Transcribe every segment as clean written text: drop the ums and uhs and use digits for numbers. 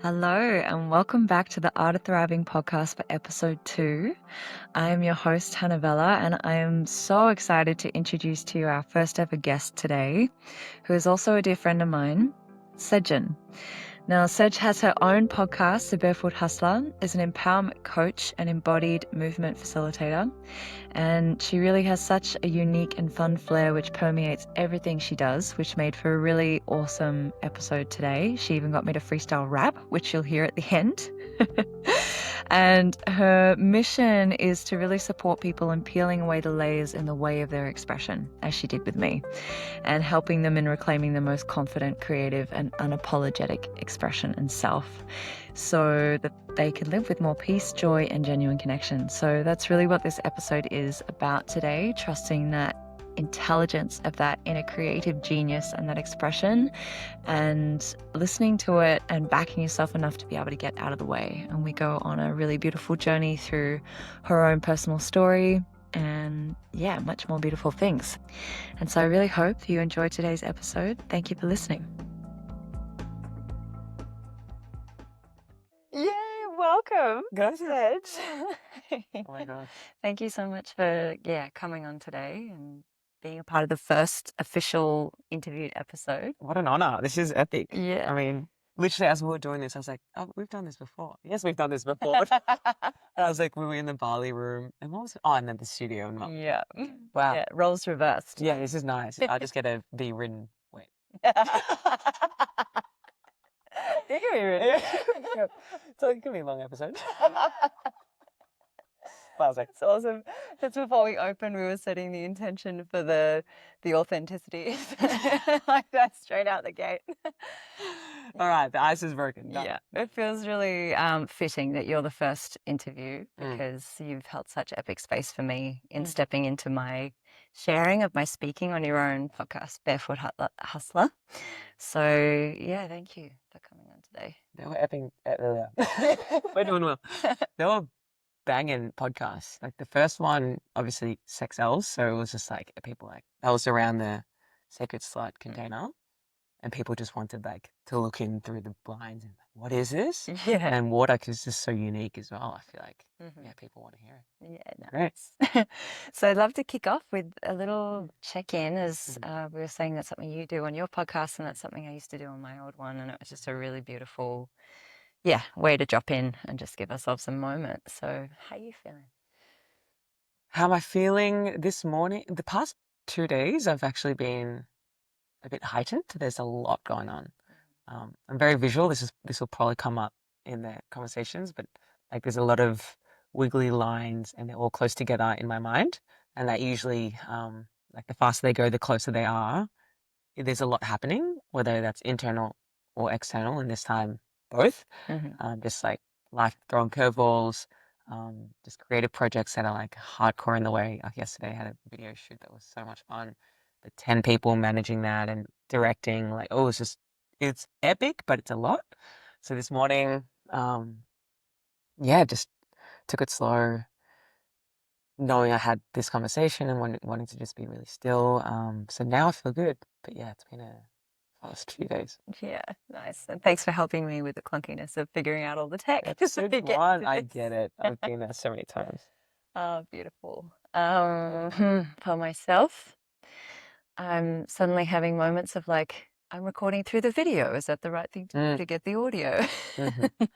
Hello, and welcome back to the Art of Thriving podcast for episode 2. I am your host, Hannavella, and I am so excited to introduce to you our first ever guest today, who is also a dear friend of mine, Sejin. Now, Sej has her own podcast, The Barefoot Hustler, is an empowerment coach and embodied movement facilitator. And she really has such a unique and fun flair which permeates everything she does, which made for a really awesome episode today. She even got me to freestyle rap, which you'll hear at the end. And her mission is to really support people in peeling away the layers in the way of their expression, as she did with me, and helping them in reclaiming the most confident, creative, and unapologetic expression and self, so that they can live with more peace, joy, and genuine connection. So that's really what this episode is about today, trusting that intelligence of that inner creative genius and that expression, and listening to it and backing yourself enough to be able to get out of the way. And we go on a really beautiful journey through her own personal story and much more beautiful things. And so I really hope you enjoyed today's episode. Thank you for listening. Yay, welcome. Gracias. Sej. Oh my God. Thank you so much for coming on today and being a part of the first official interviewed episode. What an honor. This is epic. Yeah. I mean, literally as we were doing this, I was like, oh, we've done this before. Yes, we've done this before. And I was like, we were in the Bali room. And what was it? Oh, and then the studio. And Yeah. wow. Yeah, roles reversed. Yeah, this is nice. I just get to be written. Wait. You can be written. So it could be a long episode. But I was like, It's awesome. Just before we opened, we were setting the intention for the authenticity. Like that straight out the gate. all right, the ice is broken. Done. Yeah, it feels really fitting that you're the first interview, because you've held such epic space for me in stepping into my sharing of my speaking on your own podcast, Barefoot Hustler. So yeah, thank you for coming on today. They were epic. We're doing well. They were banging podcasts. Like the first one, obviously Sex L's, so it was just like people like that was around the sacred slut container, and people just wanted like to look in through the blinds and like, what is this? Yeah. And water is just so unique as well. I feel like people want to hear it. Yeah, Great. nice. So I'd love to kick off with a little check-in, as we were saying that's something you do on your podcast, and that's something I used to do on my old one, and it was just a really beautiful way to drop in and just give ourselves a moment. So how are you feeling? How am I feeling this morning? The past 2 days, I've actually been a bit heightened. There's a lot going on. I'm very visual. This will probably come up in the conversations, but like there's a lot of wiggly lines, and they're all close together in my mind. And that usually, like the faster they go, the closer they are. There's a lot happening, whether that's internal or external, and this time both. Just like life throwing curveballs, just creative projects that are like hardcore in the way. Like yesterday I had a video shoot that was so much fun. The 10 people managing that and directing, like, oh, it's epic, but it's a lot. So this morning, just took it slow, knowing I had this conversation and wanting to just be really still. So now I feel good. But yeah, it's been a fast few days. Yeah, nice. And thanks for helping me with the clunkiness of figuring out all the tech. Episode 1, I get it. I've been there so many times. Oh, beautiful. For myself, I'm suddenly having moments of like, I'm recording through the video. Is that the right thing to do to get the audio?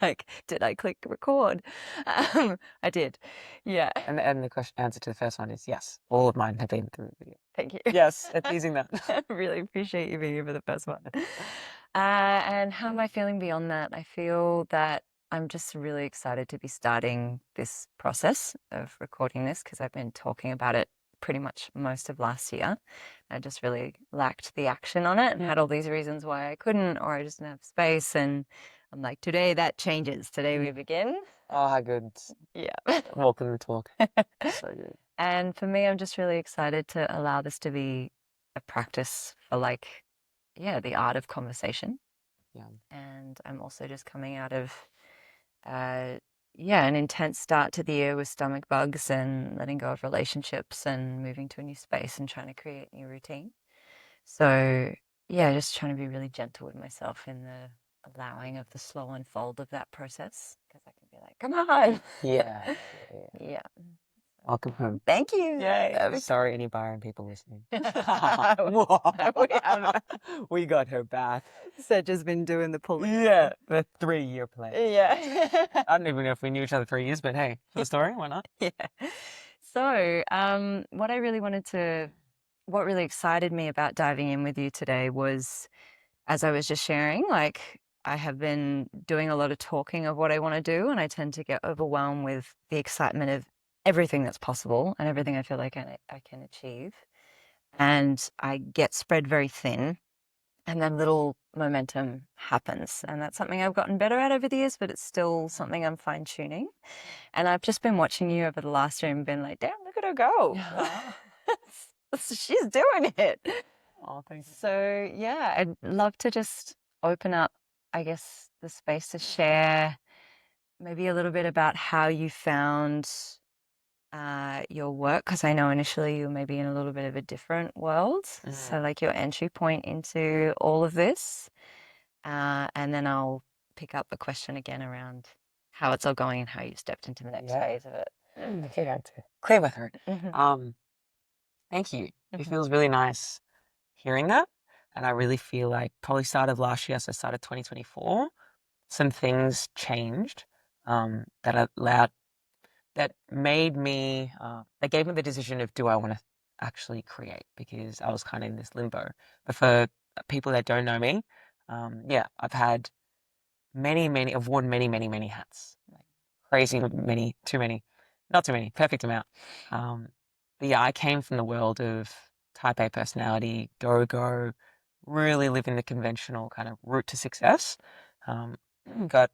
Like, did I click record? I did. Yeah. And the answer to the first one is yes. All of mine have been through video. Thank you. Yes, it's easing that. I really appreciate you being here for the first one. And how am I feeling beyond that? I feel that I'm just really excited to be starting this process of recording this, because I've been talking about it pretty much most of last year. I just really lacked the action on it and had all these reasons why I couldn't, or I just didn't have space. And I'm like, today that changes. Today we begin. Oh, how good. Yeah. Welcome to talk. So good. And for me, I'm just really excited to allow this to be a practice for the art of conversation. Yeah. And I'm also just coming out of an intense start to the year with stomach bugs and letting go of relationships and moving to a new space and trying to create new routine. So just trying to be really gentle with myself in the allowing of the slow unfold of that process, because I can be like, come on. Yeah. Yeah. Welcome home. Thank you. Yay. Sorry, any Byron people listening. We got her bath. Sej's been doing the pulling. Yeah, the 3-year plan. Yeah. I don't even know if we knew each other 3 years, but hey, for the story, why not? Yeah. So, what really excited me about diving in with you today was, as I was just sharing, like I have been doing a lot of talking of what I want to do, and I tend to get overwhelmed with the excitement of everything that's possible and everything I feel like I can achieve. And I get spread very thin, and then little momentum happens. And that's something I've gotten better at over the years, but it's still something I'm fine tuning. And I've just been watching you over the last year and been like, damn, look at her go. She's doing it. Oh, thank you. So, yeah, I'd love to just open up, I guess, the space to share maybe a little bit about how you found your work, because I know initially you were maybe in a little bit of a different world. So, like your entry point into all of this. And then I'll pick up the question again around how it's all going and how you stepped into the next phase of it. Okay, I have to clear with her. Thank you. It feels really nice hearing that. And I really feel like probably started last year, so I started 2024. Some things changed that made me, that gave me the decision of, do I want to actually create? Because I was kind of in this limbo. But for people that don't know me, yeah, I've had I've worn many hats. Like crazy many, too many, not too many, perfect amount. But yeah, I came from the world of type A personality, go, really living the conventional kind of route to success. Got,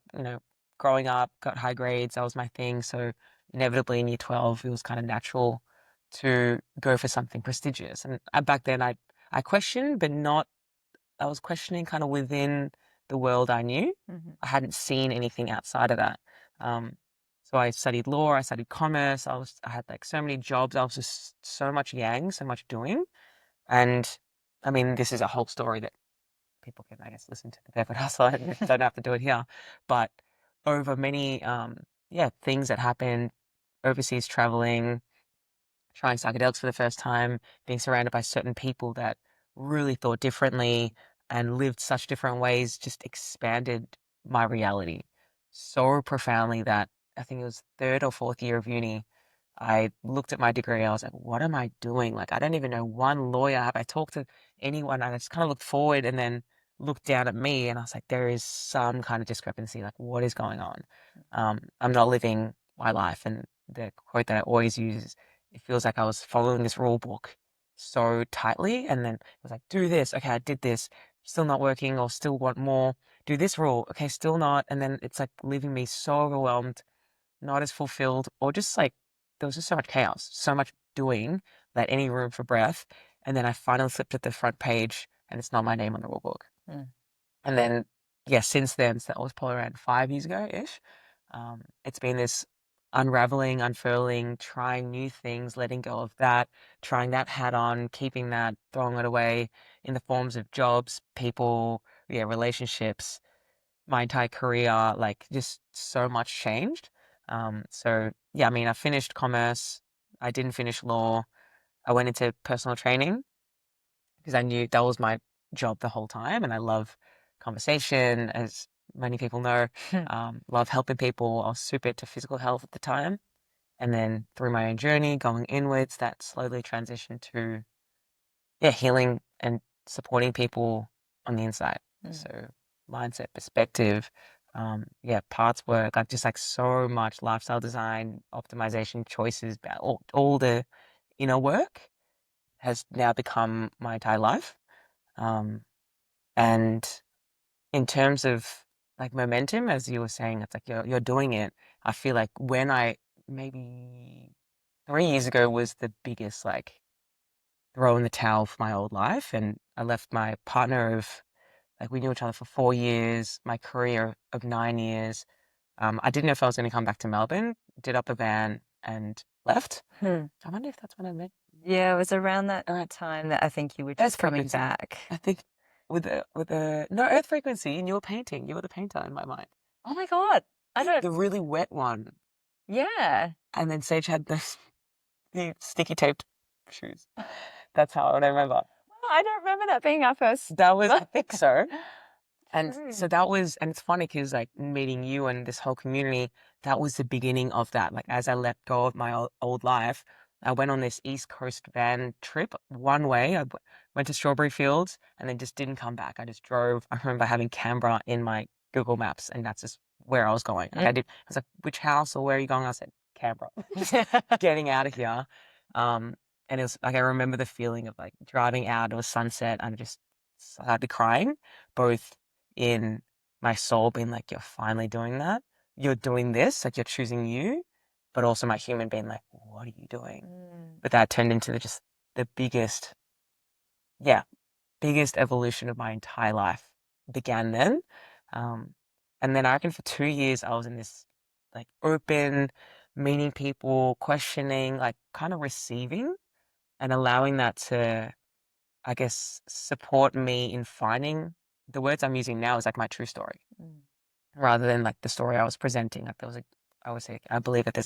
growing up, got high grades, that was my thing. So inevitably in year 12, it was kind of natural to go for something prestigious. And back then I questioned, but not, I was questioning kind of within the world I knew. I hadn't seen anything outside of that. So I studied law, I studied commerce, I had like so many jobs, I was just so much yang, so much doing. And I mean, this is a whole story that people can, I guess, listen to the Barefoot Hustler and don't have to do it here. But over many, things that happened, overseas traveling, trying psychedelics for the first time, being surrounded by certain people that really thought differently and lived such different ways, just expanded my reality so profoundly that I think it was third or fourth year of uni. I looked at my degree. I was like, what am I doing? Like, I don't even know one lawyer. Have I talked to anyone? And I just kind of looked forward and then looked down at me and I was like, there is some kind of discrepancy. Like, what is going on? I'm not living my life. And the quote that I always use is, it feels like I was following this rule book so tightly. And then it was like, do this. Okay, I did this. Still not working or still want more. Do this rule. Okay, still not. And then it's like leaving me so overwhelmed, not as fulfilled, or just like there was just so much chaos, so much doing without any room for breath. And then I finally flipped at the front page and it's not my name on the rule book. And then, yeah, since then, so that was probably around 5 years ago-ish, it's been this unraveling, unfurling, trying new things, letting go of that, trying that hat on, keeping that, throwing it away in the forms of jobs, people, yeah, relationships, my entire career, like just so much changed. So yeah, I mean, I finished commerce. I didn't finish law. I went into personal training because I knew that was my job the whole time. And I love conversation, as many people know, love helping people. I was super into physical health at the time. And then through my own journey, going inwards, that slowly transitioned to, yeah, healing and supporting people on the inside. So mindset, perspective, yeah, parts work, like just like so much lifestyle design, optimization, choices, all the inner work has now become my entire life. And in terms of like momentum, as you were saying, it's like you're doing it. I feel like when I maybe 3 years ago was the biggest like throw in the towel for my old life, and I left my partner of like we knew each other for 4 years, my career of 9 years. I didn't know if I was going to come back to Melbourne. Did up a van and left. I wonder if that's when I met. Yeah, it was around that time that I think you were just coming back. I think with the no earth frequency, and you were painting. You were the painter in my mind. Oh my God. I don't. The really wet one. Yeah. And then Sage had the sticky taped shoes. That's how I remember. Well, I don't remember that being our first. That was, I think so. And True. so that was, and it's funny because like meeting you and this whole community, that was the beginning of that. Like as I let go of my old life, I went on this East Coast van trip one way. Went to Strawberry Fields and then just didn't come back. I just drove. I remember having Canberra in my Google Maps, and that's just where I was going. Like I was like, which house or where are you going? I said, Canberra. Getting out of here. And it was like I remember the feeling of like driving out. It was sunset, and I just started crying, both in my soul being like, you're finally doing that. You're doing this, like you're choosing you, but also my human being like, what are you doing? But that turned into just the biggest, yeah, biggest evolution of my entire life began then. And then I reckon for 2 years I was in this like open, meeting people, questioning, like kind of receiving and allowing that to, I guess, support me in finding the words I'm using now is like my true story rather than like the story I was presenting. Like there was I would say, I believe that there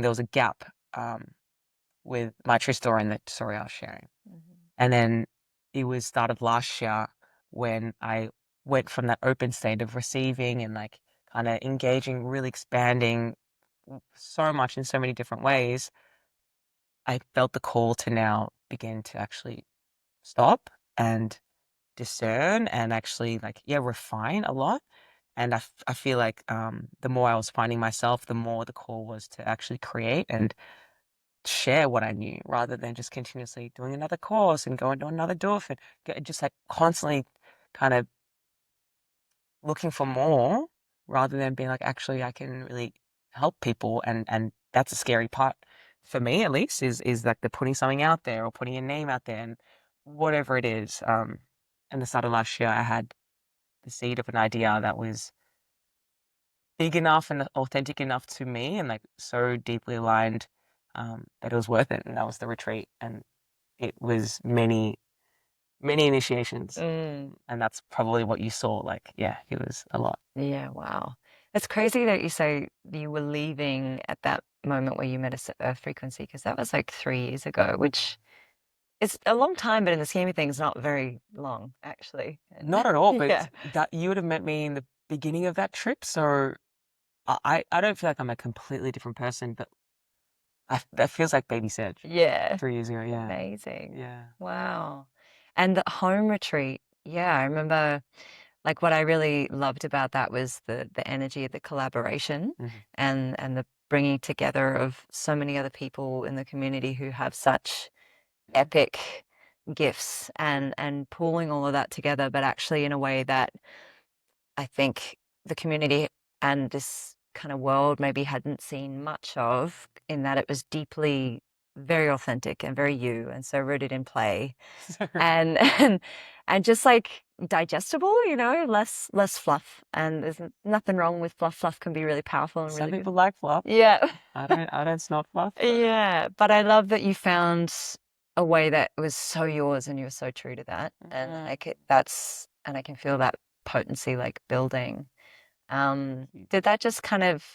was a gap with my true story and the story I was sharing. And then it was start of last year when I went from that open state of receiving and like kind of engaging, really expanding so much in so many different ways. I felt the call to now begin to actually stop and discern and actually like, yeah, refine a lot. And I feel like the more I was finding myself, the more the call was to actually create and share what I knew rather than just continuously doing another course and going to another doof and just like constantly kind of looking for more rather than being like, actually, I can really help people. And that's a scary part for me, at least, is like the putting something out there or putting a name out there and whatever it is. And the start of last year, I had the seed of an idea that was big enough and authentic enough to me and like so deeply aligned that it was worth it. And that was the retreat. And it was many initiations. And that's probably what you saw. Like, yeah, it was a lot. Yeah, wow. It's crazy that you say you were leaving at that moment where you met a frequency, because that was like 3 years ago, which is a long time, but in the scheme of things, not very long, actually. Not at all, but Yeah. that you would have met me in the beginning of that trip. So I don't feel like I'm a completely different person, but that feels like baby Sedge Yeah. 3 years ago. Yeah. Amazing. Yeah. Wow. And the home retreat, yeah, I remember like what I really loved about that was the energy of the collaboration and the bringing together of so many other people in the community who have such epic gifts and pulling all of that together, but actually in a way that I think the community and this kind of world maybe hadn't seen much of, in that it was deeply very authentic and very you, and so rooted in play and and just like digestible, less fluff. And there's nothing wrong with fluff. Fluff can be really powerful and Some really good. people like fluff. Yeah. I don't snort fluff. Yeah, but I love that you found a way that was so yours and you were so true to that. And I can feel that potency like building. Did that just kind of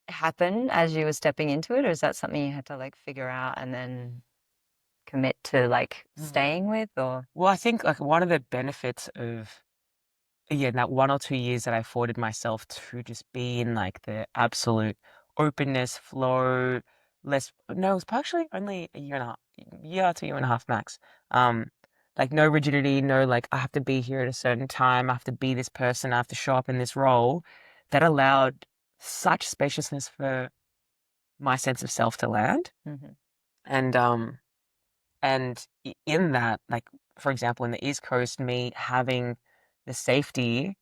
happen as you were stepping into it, or is that something you had to like figure out and then commit to like staying with? Or Well, I think like one of the benefits of yeah, that 1 or 2 years that I afforded myself to just be in like the absolute openness, flow, less, no, it was actually only a year and a half, year to year and a half max. Um, like no rigidity, no like I have to be here at a certain time, I have to be this person, I have to show up in this role. That allowed such spaciousness for my sense of self to land. And in that, like for example, in the East Coast, me having the safety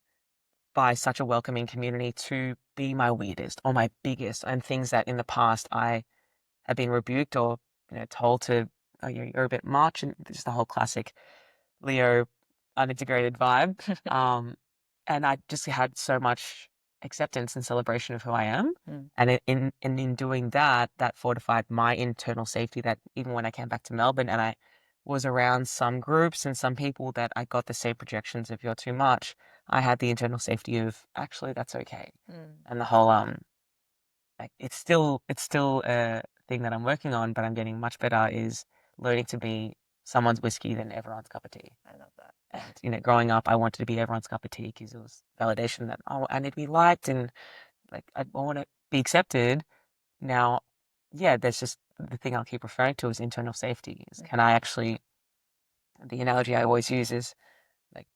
by such a welcoming community to be my weirdest or my biggest and things that in the past I have been rebuked or told to oh, you're a bit much and just the whole classic Leo unintegrated vibe. And I just had so much acceptance and celebration of who I am. And in doing that, that fortified my internal safety that even when I came back to Melbourne and I was around some groups and some people that I got the same projections of you're too much, I had the internal safety of actually that's okay. And the whole like it's still a thing that I'm working on, but I'm getting much better is learning to be someone's whiskey than everyone's cup of tea. I love that. And growing up, I wanted to be everyone's cup of tea because it was validation that oh, I need to be liked and like I want to be accepted. Now, yeah, there's just the thing I'll keep referring to is internal safety. Is can I actually? The analogy I always use is like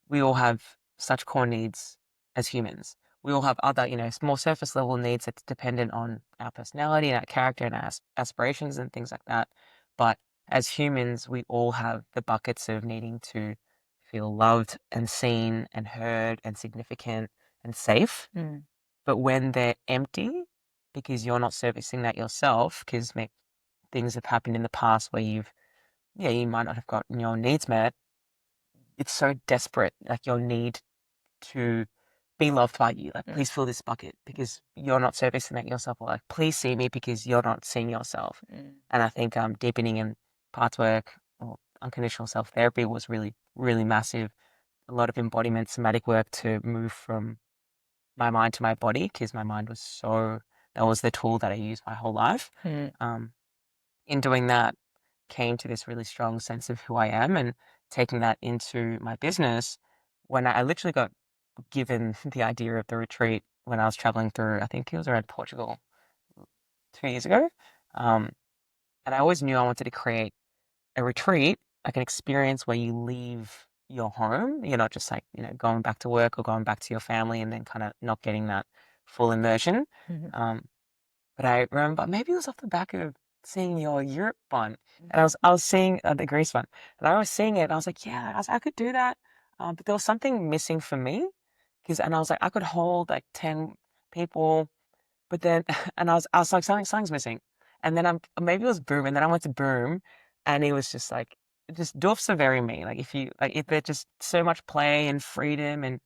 we all have such core needs as humans. We all have other, more surface level needs that's dependent on our personality and our character and our aspirations and things like that. But as humans, we all have the buckets of needing to feel loved and seen and heard and significant and safe. But when they're empty, because you're not servicing that yourself, because things have happened in the past where you might not have gotten your needs met, it's so desperate, like your need to be loved by you. Like, please fill this bucket because you're not servicing that yourself. Or like, please see me because you're not seeing yourself. And I think deepening in parts work or unconditional self therapy was really, really massive. A lot of embodiment, somatic work to move from my mind to my body because my mind was that was the tool that I used my whole life. In doing that, came to this really strong sense of who I am and taking that into my business when I literally got given the idea of the retreat when I was traveling through, I think it was around Portugal 2 years ago. And I always knew I wanted to create a retreat, like an experience where you leave your home. You're not just like, going back to work or going back to your family and then kind of not getting that full immersion. But I remember maybe it was off the back of seeing your Europe one, and I was seeing the Greece one, and I was seeing it, and I was like, yeah, I could do that, but there was something missing for me, and I was like, I could hold like 10 people, but then, and I was like, something's missing, and then maybe it was Boom, and then I went to Boom, and it was just like, just dwarfs are very me, like if there's just so much play and freedom and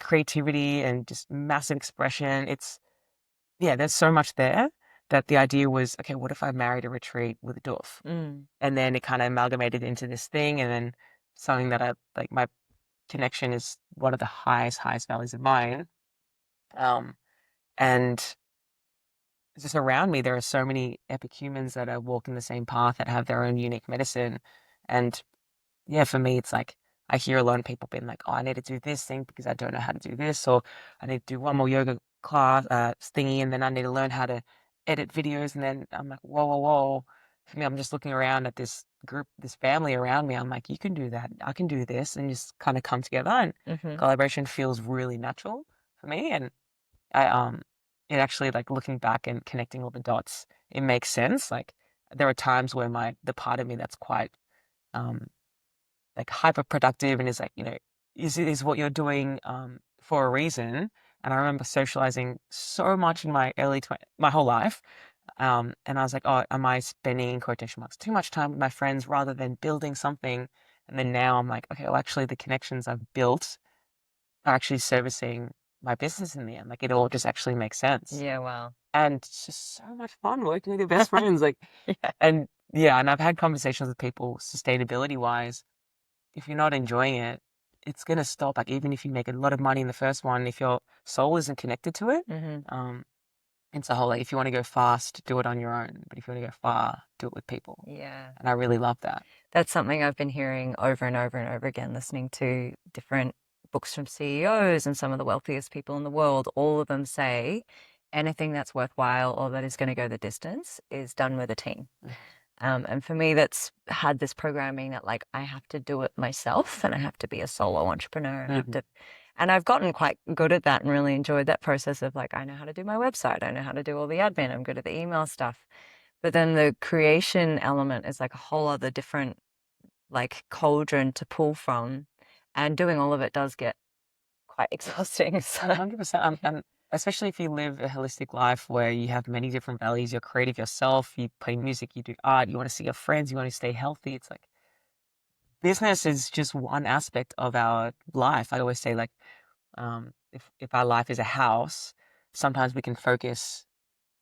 creativity and just massive expression, yeah, there's so much there that the idea was, okay, what if I married a retreat with a doof? And then it kind of amalgamated into this thing, and then something that I like. My connection is one of the highest values of mine. And just around me, there are so many epic humans that are walking the same path that have their own unique medicine. And yeah, for me, it's like I hear a lot of people being like, "Oh, I need to do this thing because I don't know how to do this," or "I need to do one more yoga class thingy, and then I need to learn how to edit videos." And then I'm like, "Whoa, whoa, whoa!" For me, I'm just looking around at this group, this family around me. I'm like, "You can do that. I can do this," and just kind of come together. And collaboration feels really natural for me. And I it actually like looking back and connecting all the dots, it makes sense. Like there are times where the part of me that's quite um like hyper productive and is like, is what you're doing for a reason. And I remember socializing so much in my whole life. And I was like, oh, am I spending in quotation marks too much time with my friends rather than building something? And then now I'm like, okay, well, actually, the connections I've built are actually servicing my business in the end. Like, it all just actually makes sense. Yeah, wow. And it's just so much fun working with your best friends. Like, Yeah. and I've had conversations with people sustainability wise if you're not enjoying it, it's gonna stop. Like even if you make a lot of money in the first one, if your soul isn't connected to it, it's a whole like if you want to go fast, do it on your own. But if you want to go far, do it with people. Yeah. And I really love that. That's something I've been hearing over and over and over again, listening to different books from CEOs and some of the wealthiest people in the world. All of them say anything that's worthwhile or that is going to go the distance is done with a team. And for me, that's had this programming that like I have to do it myself and I have to be a solo entrepreneur. And I've gotten quite good at that and really enjoyed that process of like, I know how to do my website. I know how to do all the admin. I'm good at the email stuff. But then the creation element is like a whole other different like cauldron to pull from. And doing all of it does get quite exhausting. So 100%. And especially if you live a holistic life where you have many different values, you're creative yourself, you play music, you do art, you want to see your friends, you want to stay healthy. It's like business is just one aspect of our life. I always say like if our life is a house, sometimes we can focus.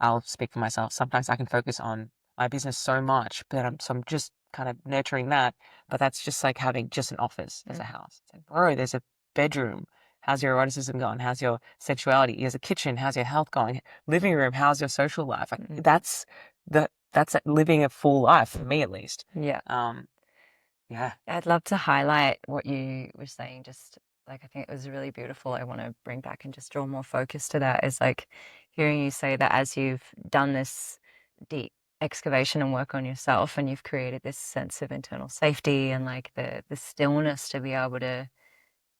I'll speak for myself. Sometimes I can focus on my business so much, but I'm just kind of nurturing that. But that's just like having just an office as a house. It's like, bro, there's a bedroom. How's your eroticism going? How's your sexuality? Here's a kitchen. How's your health going? Living room. How's your social life? Like that's living a full life for me, at least. Yeah. Yeah. I'd love to highlight what you were saying. Just like, I think it was really beautiful. I want to bring back and just draw more focus to that. Is like hearing you say that as you've done this deep excavation and work on yourself, and you've created this sense of internal safety and like the stillness to be able to,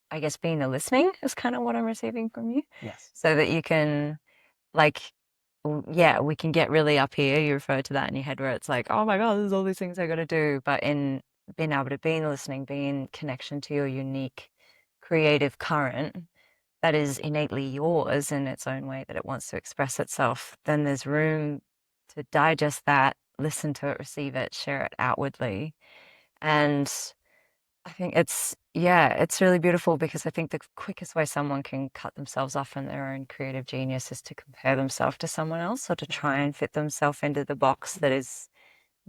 I guess, being the listening is kind of what I'm receiving from you. Yes. So that you can, like, yeah, we can get really up here. You referred to that in your head where it's like, oh my God, there's all these things I got to do. But in being able to be in listening, be in connection to your unique creative current that is innately yours in its own way that it wants to express itself, then there's room to digest that, listen to it, receive it, share it outwardly. And I think it's really beautiful because I think the quickest way someone can cut themselves off from their own creative genius is to compare themselves to someone else or to try and fit themselves into the box that is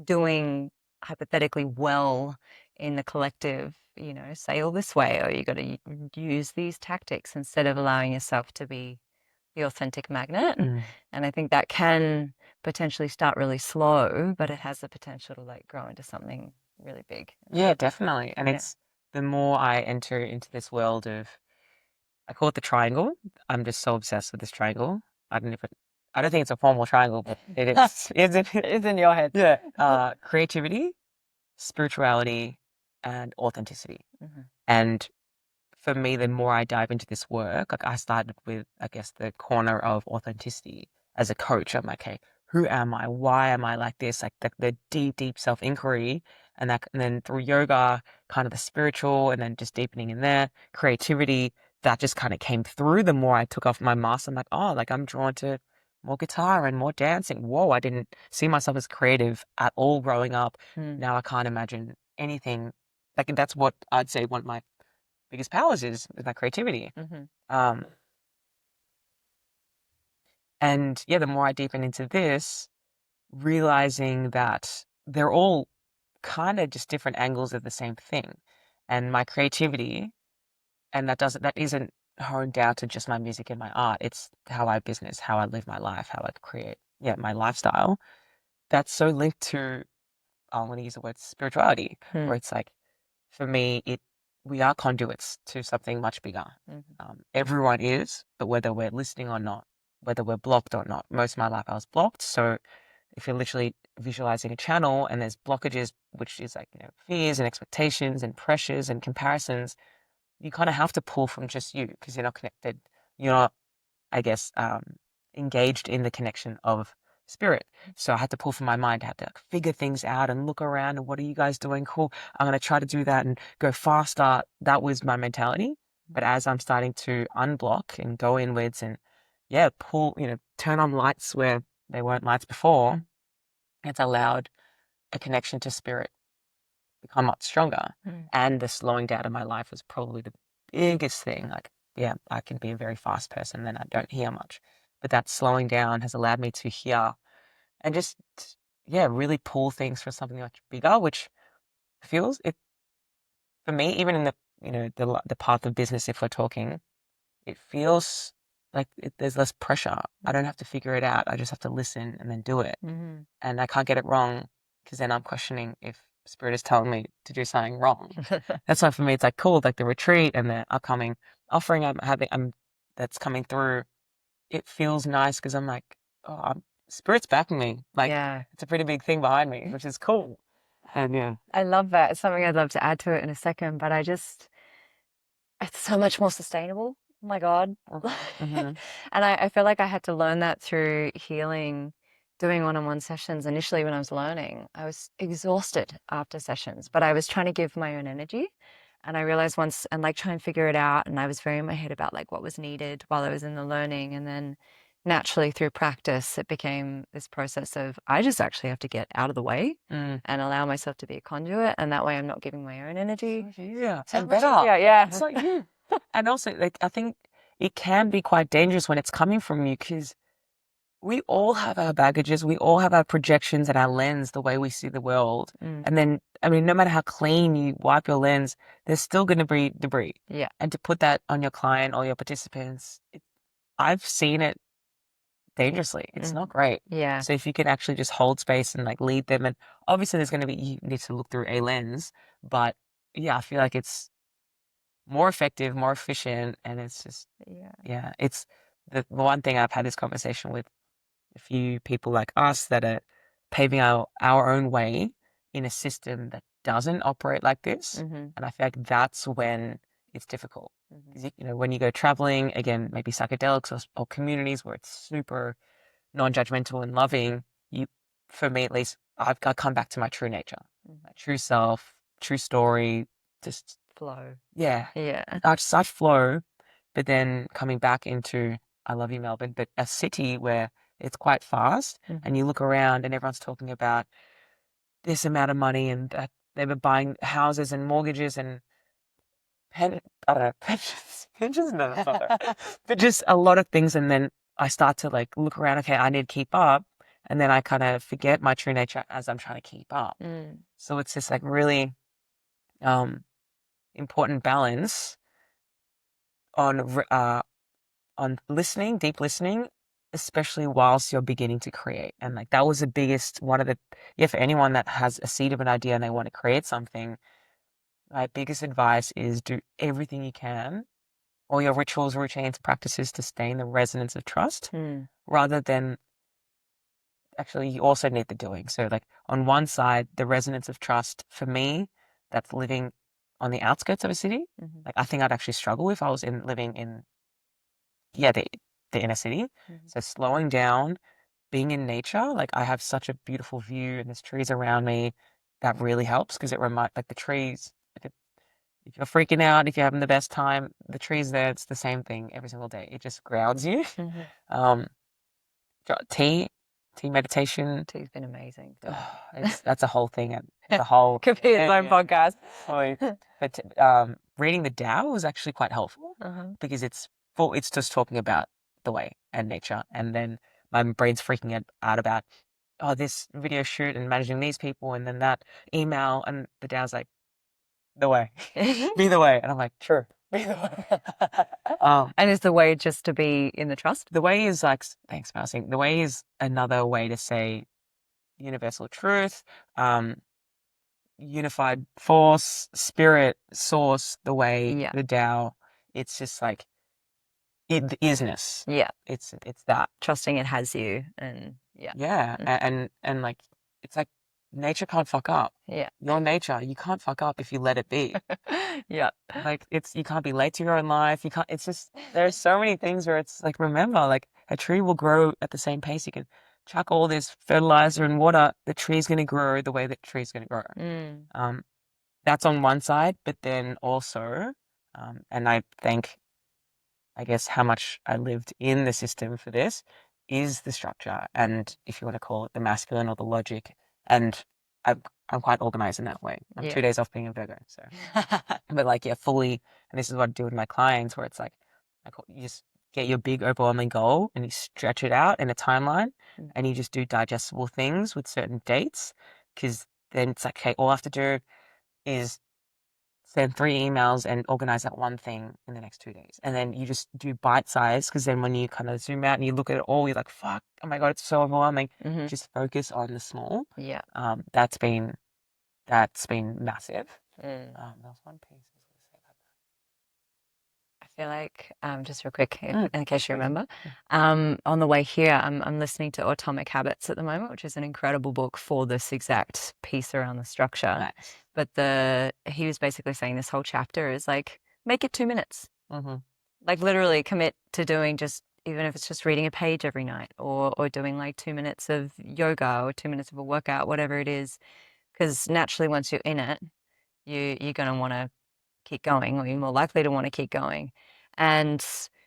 doing hypothetically well in the collective, sail this way, or you got to use these tactics instead of allowing yourself to be the authentic magnet. And I think that can potentially start really slow, but it has the potential to like grow into something really big. Yeah, definitely. And it's the more I enter into this world of, I call it the triangle. I'm just so obsessed with this triangle. I don't think it's a formal triangle, but it is. It's in your head. Yeah. Creativity, spirituality, and authenticity. And for me, the more I dive into this work, like I started with, I guess, the corner of authenticity as a coach. I'm like, okay, who am I? Why am I like this? Like the deep, deep self inquiry, and then through yoga, kind of the spiritual, and then just deepening in there, creativity. That just kind of came through. The more I took off my mask, I'm like, oh, like I'm drawn to more guitar and more dancing. Whoa, I didn't see myself as creative at all growing up. Now I can't imagine anything. Like that's what I'd say one of my biggest powers is my creativity. And yeah, the more I deepen into this, realizing that they're all kind of just different angles of the same thing. And my creativity, and that isn't honed down to just my music and my art. It's how I business, how I live my life, how I create, my lifestyle. That's so linked to, I'm going to use the word spirituality, where it's like, for me, we are conduits to something much bigger. Everyone is, but whether we're listening or not, whether we're blocked or not. Most of my life I was blocked. So if you're literally visualizing a channel and there's blockages, which is like, fears and expectations and pressures and comparisons, you kind of have to pull from just you because you're not connected. You're not, I guess, engaged in the connection of spirit. So I had to pull from my mind. I had to figure things out and look around and what are you guys doing? Cool. I'm going to try to do that and go faster. That was my mentality. But as I'm starting to unblock and go inwards and pull, turn on lights where they weren't lights before, it's allowed a connection to spirit become much stronger. And the slowing down of my life was probably the biggest thing. Like, I can be a very fast person, then I don't hear much. But that slowing down has allowed me to hear and just, really pull things for something much bigger, which feels it for me, even in the path of business, if we're talking, it feels like there's less pressure. I don't have to figure it out. I just have to listen and then do it. And I can't get it wrong because then I'm questioning if spirit is telling me to do something wrong. That's why for me, it's like cool, like the retreat and the upcoming offering that's coming through. It feels nice because I'm like, oh, spirit's backing me. Like, it's a pretty big thing behind me, which is cool. And I love that. It's something I'd love to add to it in a second, but it's so much more sustainable. Oh my God. And I feel like I had to learn that through healing, doing one-on-one sessions. Initially, when I was learning, I was exhausted after sessions, but I was trying to give my own energy. And I realized once, and like try and figure it out. And I was very in my head about like what was needed while I was in the learning. And then naturally through practice, it became this process of I just actually have to get out of the way and allow myself to be a conduit. And that way I'm not giving my own energy. And better. Yeah. It's like, and also, like, I think it can be quite dangerous when it's coming from you because we all have our baggages, we all have our projections and our lens, the way we see the world. And then, I mean, no matter how clean you wipe your lens, there's still going to be debris. Yeah. And to put that on your client or your participants, I've seen it dangerously. It's not great. Yeah. So if you can actually just hold space and like lead them, and obviously you need to look through a lens, but yeah, I feel like it's more effective, more efficient, and it's just, yeah, it's the one thing I've had this conversation with a few people like us that are paving our own way in a system that doesn't operate like this. And I feel like that's when it's difficult. Because, when you go traveling, again, maybe psychedelics or communities where it's super non-judgmental and loving, for me at least, I've got to come back to my true nature, my true self, true story, just flow. Yeah. Yeah. I flow, but then coming back into, I love you, Melbourne, but a city where it's quite fast and you look around and everyone's talking about this amount of money and that they were buying houses and mortgages and I don't know, pensions, no, that's not right. But just a lot of things. And then I start to like look around, okay, I need to keep up. And then I kind of forget my true nature as I'm trying to keep up. So it's this like really important balance on listening, deep listening, especially whilst you're beginning to create. And like that was the biggest one of the for anyone that has a seed of an idea and they want to create something, my biggest advice is do everything you can, all your rituals, routines, practices to stay in the resonance of trust rather than actually you also need the doing. So like on one side, the resonance of trust for me, that's living on the outskirts of a city. Like I think I'd actually struggle if I was living in the inner city. So slowing down, being in nature, like I have such a beautiful view and there's trees around me. That really helps because it reminds like the trees. Like if you're freaking out, if you're having the best time, the trees there, it's the same thing every single day. It just grounds you. Um, tea, tea meditation. Tea's been amazing. That's a whole thing. It's a whole Could be its own podcast. But reading the Tao was actually quite helpful because it's just talking about the way and nature, and then my brain's freaking out about this video shoot and managing these people, and then that email, and the Tao's like the way, be the way, and I'm like sure, be the way. And is the way just to be in the trust? The way is like thanks for asking. The way is another way to say universal truth, unified force, spirit, source, the way, the Tao. It's just like the isness. Yeah. It's that. Trusting it has you and Yeah. And like it's like nature can't fuck up. Yeah. Your nature, you can't fuck up if you let it be. Yeah. Like you can't be late to your own life. You can't, it's just, there are so many things where it's like, remember, like a tree will grow at the same pace. You can chuck all this fertilizer and water, the tree's going to grow the way that tree's going to grow. That's on one side, but then also, and I guess how much I lived in the system for this is the structure. And if you want to call it the masculine or the logic, and I'm quite organized in that way. I'm 2 days off being a Virgo. So, but like, fully, and this is what I do with my clients where it's like, you just get your big overwhelming goal and you stretch it out in a timeline and you just do digestible things with certain dates. Cause then it's like, okay, all I have to do is send 3 emails and organize that one thing in the next 2 days. And then you just do bite size because then when you kind of zoom out and you look at it all, you're like, fuck, oh my God, it's so overwhelming. Just focus on the small. Yeah. That's been massive. There was one piece I was going to say about that. I feel like, just real quick, in case you remember, on the way here, I'm listening to Atomic Habits at the moment, which is an incredible book for this exact piece around the structure. Nice. But he was basically saying this whole chapter is like, make it 2 minutes. Like literally commit to doing even if it's just reading a page every night or doing like 2 minutes of yoga or 2 minutes of a workout, whatever it is. Because naturally, once you're in it, you're going to want to keep going, or you're more likely to want to keep going. And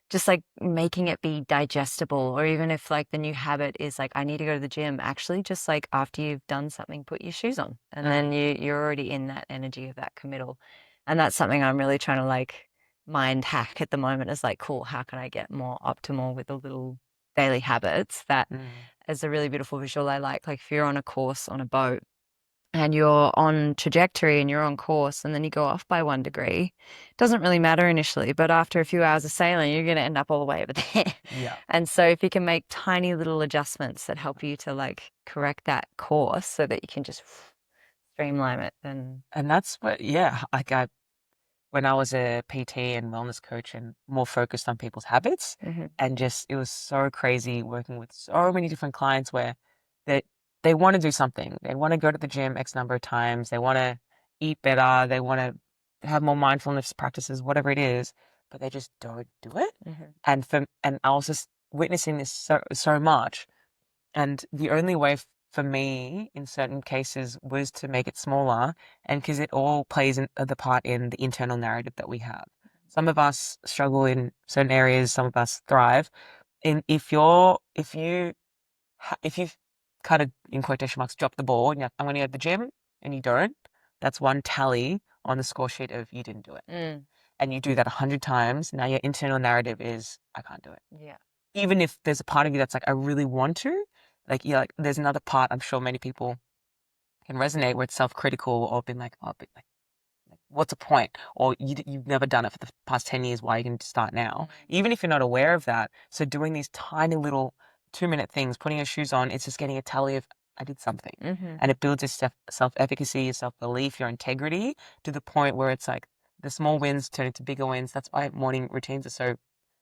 just like making it be digestible, or even if like the new habit is like, I need to go to the gym, actually just like after you've done something, put your shoes on. And then you're already in that energy of that committal. And that's something I'm really trying to like mind hack at the moment is like, cool, how can I get more optimal with the little daily habits that Mm. is a really beautiful visual I like if you're on a course on a boat and you're on trajectory and you're on course and then you go off by 1 degree, it doesn't really matter initially, but after a few hours of sailing, you're going to end up all the way over there. Yeah. And so if you can make tiny little adjustments that help you to like correct that course so that you can just streamline it, then. And that's what, yeah, like when I was a PT and wellness coach and more focused on people's habits, and just it was so crazy working with so many different clients where they want to do something. They want to go to the gym X number of times. They want to eat better. They want to have more mindfulness practices, whatever it is, but they just don't do it. And I was just witnessing this so much. And the only way for me in certain cases was to make it smaller, and because it all plays the part in the internal narrative that we have. Some of us struggle in certain areas, some of us thrive. And if you kind of in quotation marks drop the ball and you're like, I'm going to go to the gym, and you don't, that's one tally on the score sheet of you didn't do it. And you do that 100 times. Now your internal narrative is I can't do it. Yeah. Even if there's a part of you that's like I really want to, like there's another part I'm sure many people can resonate where it's self-critical or been like, oh, but like what's the point? Or you've never done it for the past 10 years. Why are you going to start now? Even if you're not aware of that. So doing these tiny little 2-minute things, putting your shoes on, it's just getting a tally of I did something. And it builds your self-efficacy, your self-belief, your integrity to the point where it's like the small wins turn into bigger wins. That's why morning routines are so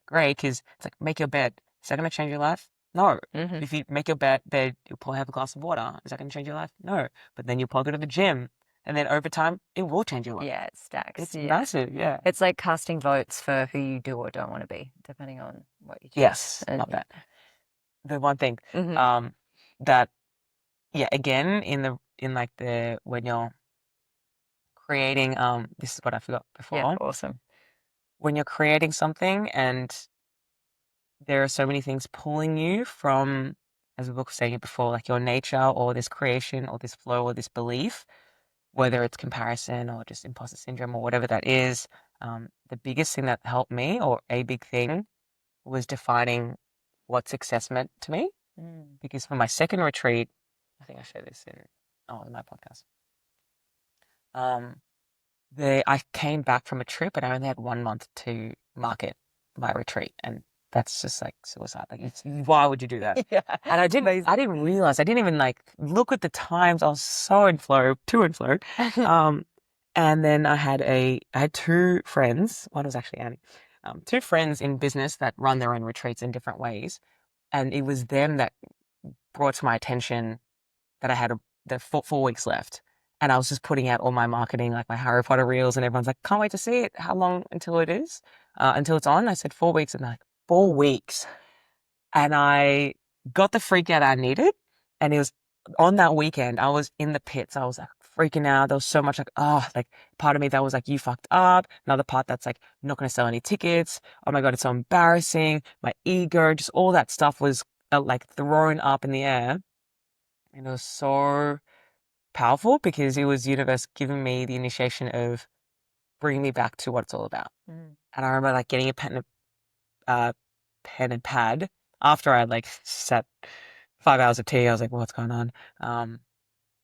great, because it's like make your bed. Is that going to change your life? No. If you make your bed, you'll probably have a glass of water. Is that going to change your life? No. But then you'll probably go to the gym. And then over time, it will change your life. Yeah, it stacks. It's massive, yeah. It's like casting votes for who you do or don't want to be, depending on what you choose. Yes, love that. The one thing that, yeah, again, when you're creating, this is what I forgot before. Yeah, awesome. When you're creating something and there are so many things pulling you from, as we were saying before, like your nature or this creation or this flow or this belief, whether it's comparison or just imposter syndrome or whatever that is, the biggest thing that helped me, or a big thing, was defining what success meant to me. Because for my second retreat, I think I shared this in my podcast. I came back from a trip and I only had 1 month to market my retreat, and that's just like suicide. Like, why would you do that? Yeah. And I didn't realize. I didn't even like look at the times. I was so too in flow. And then I had two friends. One was actually Annie. Two friends in business that run their own retreats in different ways, and it was them that brought to my attention that I had the 4 weeks left. And I was just putting out all my marketing, like my Harry Potter reels, and everyone's like, can't wait to see it. How long until it is? Until it's on? I said 4 weeks, and they're like, 4 weeks. And I got the freak out I needed. And it was on that weekend, I was in the pits. I was like freaking out. There was so much like part of me that was like, you fucked up. Another part that's like, I'm not going to sell any tickets. Oh my God, it's so embarrassing. My ego, just all that stuff was like thrown up in the air. And it was so powerful because it was universe giving me the initiation of bringing me back to what it's all about. And I remember like getting a pen and pad after I like sat 5 hours of tea. I was like, well, what's going on?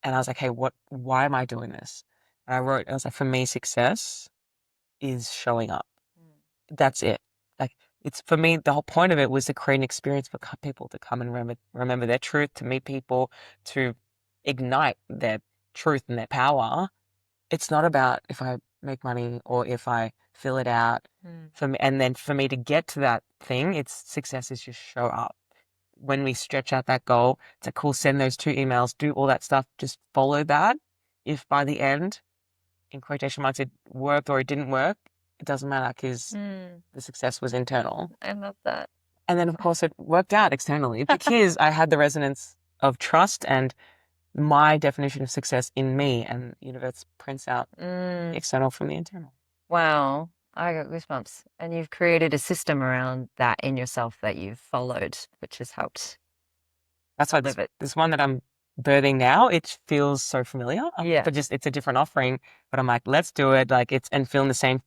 And I was like, hey, why am I doing this? And I was like, for me, success is showing up. That's it. Like, it's for me, the whole point of it was to create an experience for people to come and remember their truth, to meet people, to ignite their truth and their power. It's not about if I make money or if I fill it out for me. And then for me to get to that thing, success is just show up. When we stretch out that goal, it's like, cool, send those 2 emails, do all that stuff, just follow that. If by the end, in quotation marks, it worked or it didn't work, it doesn't matter because the success was internal. I love that. And then, of course, it worked out externally because I had the resonance of trust and my definition of success in me, and the universe prints out the external from the internal. Wow. I got goosebumps. And you've created a system around that in yourself that you've followed, which has helped. That's why this one that I'm birthing now, it feels so familiar. Yeah. But it's a different offering. But I'm like, let's do it. Like and feeling the same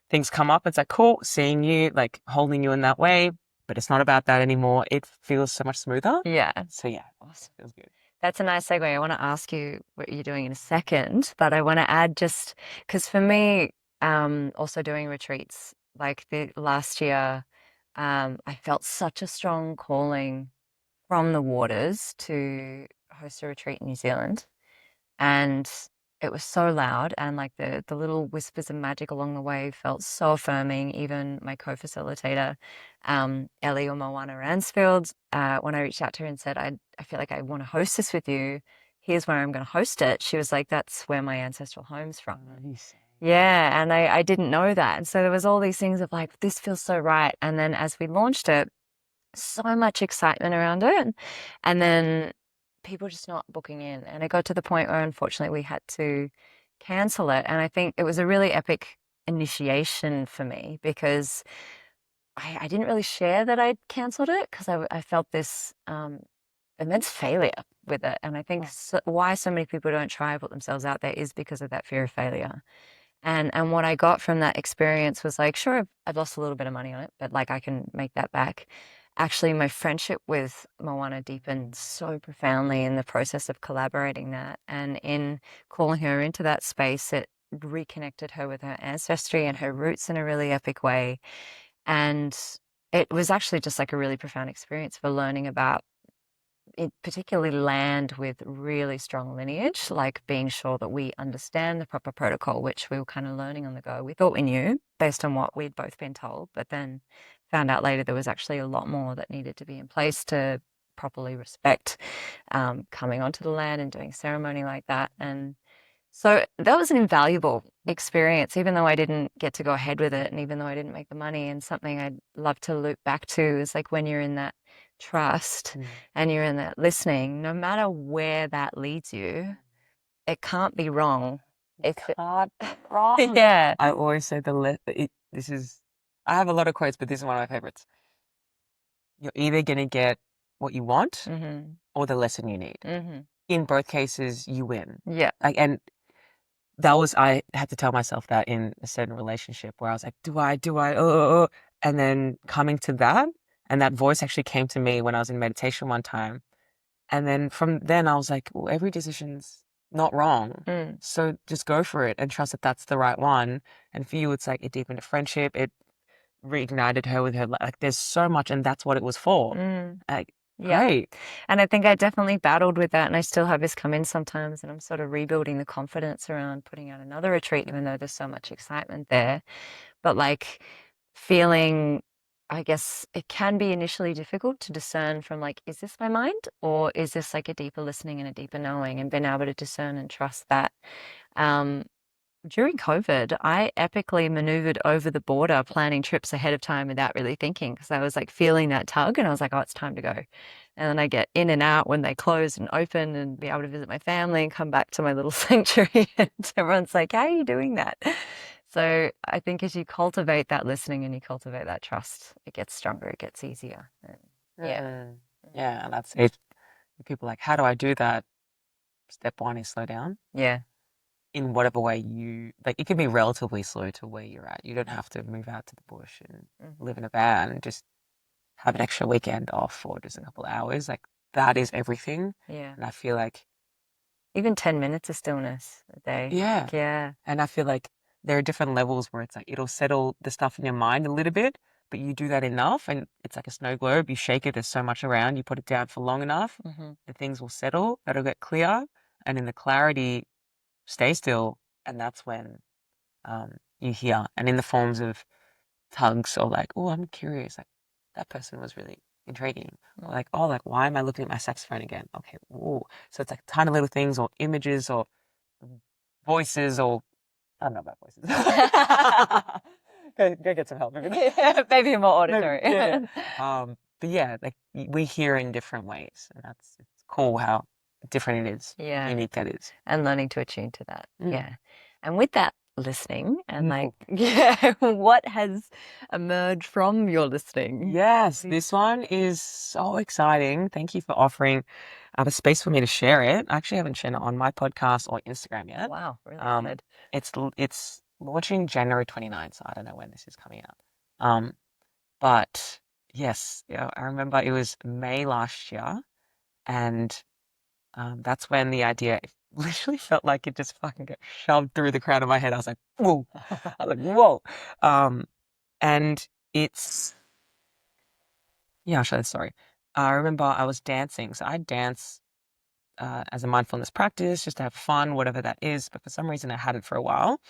things come up. It's like, cool, seeing you, like holding you in that way. but it's not about that anymore. It feels so much smoother. Yeah. So yeah, Awesome. feels good. That's a nice segue. I want to ask you what you're doing in a second, but I want to add just because for me, also doing retreats, like the last year, I felt such a strong calling from the waters to host a retreat in New Zealand. And it was so loud, and like the little whispers of magic along the way felt so affirming. Even my co-facilitator, Ellie or Moana Ransfield, when I reached out to her and said, I feel like I want to host this with you. Here's where I'm going to host it. She was like, that's where my ancestral home's from. Nice. Yeah, and I didn't know that. And so there was all these things of like, this feels so right. And then as we launched it, so much excitement around it. And then people just not booking in. And it got to the point where unfortunately we had to cancel it. And I think it was a really epic initiation for me because I didn't really share that I'd cancelled it because I felt this immense failure with it. And I think why so many people don't try and put themselves out there is because of that fear of failure. And what I got from that experience was like, sure, I've lost a little bit of money on it, but like I can make that back. Actually, my friendship with Moana deepened so profoundly in the process of collaborating that. And in calling her into that space, it reconnected her with her ancestry and her roots in a really epic way. And it was actually just like a really profound experience for learning about it, particularly land with really strong lineage, like being sure that we understand the proper protocol, which we were kind of learning on the go. We thought we knew based on what we'd both been told, but then found out later there was actually a lot more that needed to be in place to properly respect coming onto the land and doing ceremony like that. And so that was an invaluable experience, even though I didn't get to go ahead with it and even though I didn't make the money. And something I'd love to loop back to is like when you're in that trust and you're in that listening, no matter where that leads you, it can't be wrong. It can't be wrong. Yeah. I always say I have a lot of quotes, but this is one of my favorites. You're either going to get what you want or the lesson you need. In both cases, you win. Yeah. Like, and I had to tell myself that in a certain relationship where I was like, do I, and then coming to that, and that voice actually came to me when I was in meditation one time. And then from then I was like, well, every decision's not wrong. So just go for it and trust that that's the right one. And for you, it's like it deepened a friendship. It reignited her with her, like there's so much, and that's what it was for. Like, Yeah. great. And I think I definitely battled with that. And I still have this come in sometimes. And I'm sort of rebuilding the confidence around putting out another retreat, even though there's so much excitement there. But like feeling, I guess it can be initially difficult to discern from like, is this my mind or is this like a deeper listening and a deeper knowing, and being able to discern and trust that. During COVID, I epically maneuvered over the border planning trips ahead of time without really thinking because I was like feeling that tug and I was like, oh, it's time to go. And then I get in and out when they close and open and be able to visit my family and come back to my little sanctuary. And everyone's like, how are you doing that? So I think as you cultivate that listening and you cultivate that trust, it gets stronger, it gets easier. And yeah. Yeah, and that's it. People are like, how do I do that? Step one is slow down. Yeah. In whatever way you like, it can be relatively slow to where you're at. You don't have to move out to the bush and live in a van and just have an extra weekend off for just a couple of hours. Like that is everything. Yeah. And I feel like even 10 minutes of stillness a day. yeah. Yeah. And I feel like there are different levels where it's like it'll settle the stuff in your mind a little bit, but you do that enough and it's like a snow globe. You shake it, there's so much around, you put it down for long enough, the things will settle, that'll get clear. And in the clarity, stay still, and that's when you hear, and in the forms of tugs or like, oh, I'm curious, like that person was really intriguing, or like, oh, like why am I looking at my saxophone again? Okay, ooh. So it's like tiny little things or images or voices or I don't know about voices. Go get some help. Maybe more auditory. Yeah. But yeah, like we hear in different ways, and it's cool how different it is. Yeah. Unique that is. And learning to attune to that. Yeah. And with that listening and like, yeah, what has emerged from your listening? Yes, this one is so exciting. Thank you for offering a space for me to share it. I actually haven't shared it on my podcast or Instagram yet. Wow, really excited. It's launching January 29th, so I don't know when this is coming out. But Yes, yeah, I remember it was May last year, and that's when the idea it literally felt like it just fucking got shoved through the crown of my head. I was like, whoa. I was like, whoa. And it's, yeah, I'll share this story. I remember I was dancing. So I dance as a mindfulness practice, just to have fun, whatever that is. But for some reason, I had it for a while.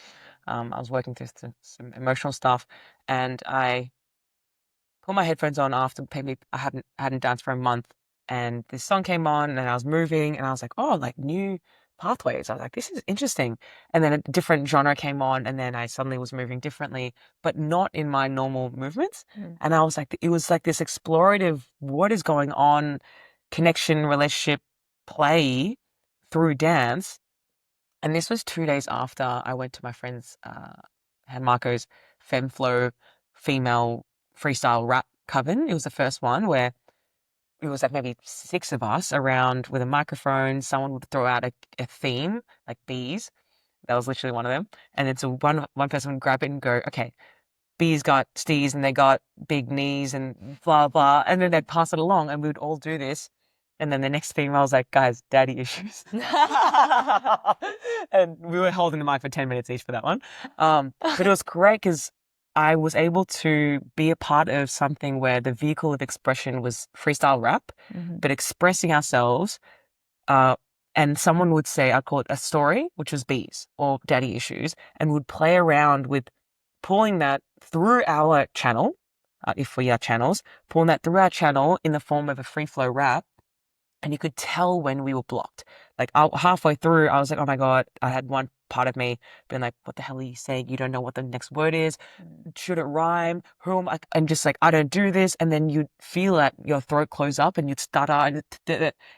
I was working through some emotional stuff, and I put my headphones on after maybe I hadn't danced for a month, and this song came on, and I was moving, and I was like, oh, like new pathways. I was like, this is interesting. And then a different genre came on, and then I suddenly was moving differently, but not in my normal movements. And I was like, it was like this explorative, what is going on, connection, relationship, play through dance. And this was 2 days after I went to my friend's, Marco's FemFlow female freestyle rap coven. It was the first one where it was like maybe 6 of us around with a microphone. Someone would throw out a theme, like bees. That was literally one of them. And then so one person would grab it and go, okay, bees got stees and they got big knees and blah, blah. And then they'd pass it along and we would all do this. And then the next female was like, guys, daddy issues. And we were holding the mic for 10 minutes each for that one. But it was great because I was able to be a part of something where the vehicle of expression was freestyle rap, but expressing ourselves. And someone would say, I'd call it a story, which was bees or daddy issues, and would play around with pulling that through our channel, if we are channels, pulling that through our channel in the form of a free flow rap. And you could tell when we were blocked. Like halfway through, I was like, oh my God, I had one part of me being like, what the hell are you saying? You don't know what the next word is. Should it rhyme? Who am I? And just like, I don't do this. And then you'd feel that your throat close up and you'd stutter and